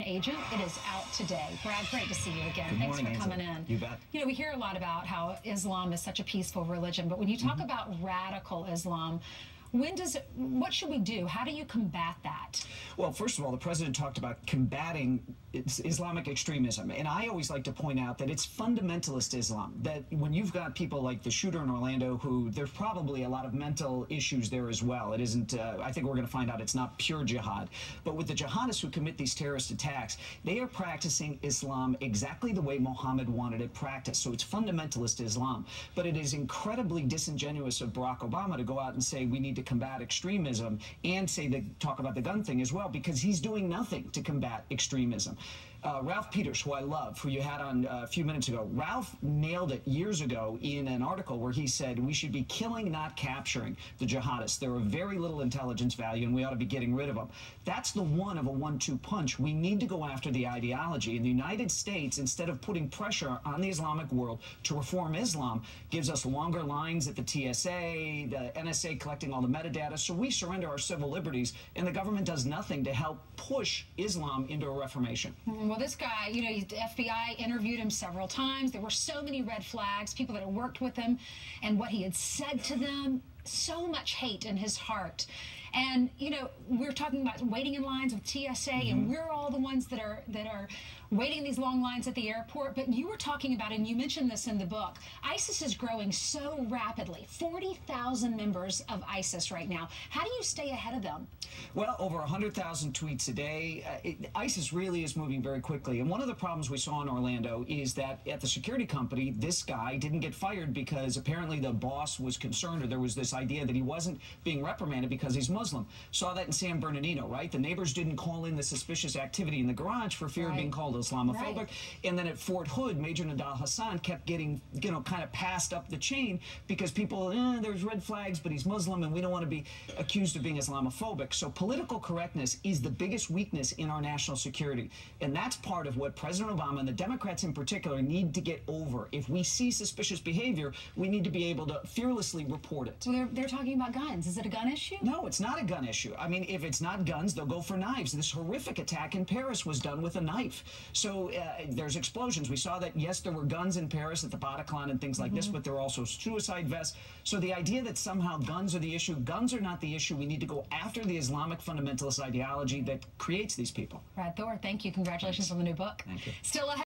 Agent. It is out today. Brad, great to see you again. Good Thanks morning, for coming in. You bet. You know, we hear a lot about how Islam is such a peaceful religion, but when you talk about radical Islam, what should we do? How do you combat that? Well, first of all, the president talked about combating Islamic extremism, and I always like to point out that it's fundamentalist Islam, that when you've got people like the shooter in Orlando, who there's probably a lot of mental issues there as well. It isn't, I think we're going to find out it's not pure jihad, but with the jihadists who commit these terrorist attacks, they are practicing Islam exactly the way Muhammad wanted it practiced. So it's fundamentalist Islam, but it is incredibly disingenuous of Barack Obama to go out and say we need to combat extremism and talk about the gun thing as well, because he's doing nothing to combat extremism. Ralph Peters, who I love, who you had on a few minutes ago, Ralph nailed it years ago in an article where he said we should be killing, not capturing the jihadists. They're of very little intelligence value, and we ought to be getting rid of them. That's the one of a 1-2 punch. We need to go after the ideology. In the United States, instead of putting pressure on the Islamic world to reform Islam, gives us longer lines at the TSA, the NSA collecting all the metadata, so we surrender our civil liberties, and the government does nothing to help push Islam into a reformation. Well, this guy, you know, the FBI interviewed him several times. There were so many red flags, people that had worked with him, and what he had said to them, so much hate in his heart. And, you know, we're talking about waiting in lines with TSA, and we're all the ones that are waiting in these long lines at the airport. But you were talking about, and you mentioned this in the book, ISIS is growing so rapidly. 40,000 members of ISIS right now. How do you stay ahead of them? Well, over 100,000 tweets a day. ISIS really is moving very quickly. And one of the problems we saw in Orlando is that at the security company, this guy didn't get fired because apparently the boss was concerned, or there was this idea that he wasn't being reprimanded because he's Muslim. Saw that in San Bernardino, right? The neighbors didn't call in the suspicious activity in the garage for fear of being called Islamophobic. Right. And then at Fort Hood, Major Nadal Hassan kept getting, you know, kind of passed up the chain because people, there's red flags, but he's Muslim and we don't want to be accused of being Islamophobic. So political correctness is the biggest weakness in our national security. And that's part of what President Obama and the Democrats in particular need to get over. If we see suspicious behavior, we need to be able to fearlessly report it. Well, they're talking about guns. Is it a gun issue? No, it's not a gun issue. I mean, if it's not guns, they'll go for knives. This horrific attack in Paris was done with a knife. So there's explosions. We saw that, yes, there were guns in Paris at the Bataclan and things like this, but there were also suicide vests. So the idea that somehow guns are the issue, guns are not the issue. We need to go after the Islamic fundamentalist ideology that creates these people. Brad Thor, thank you. Congratulations on the new book. Thank you. Still ahead.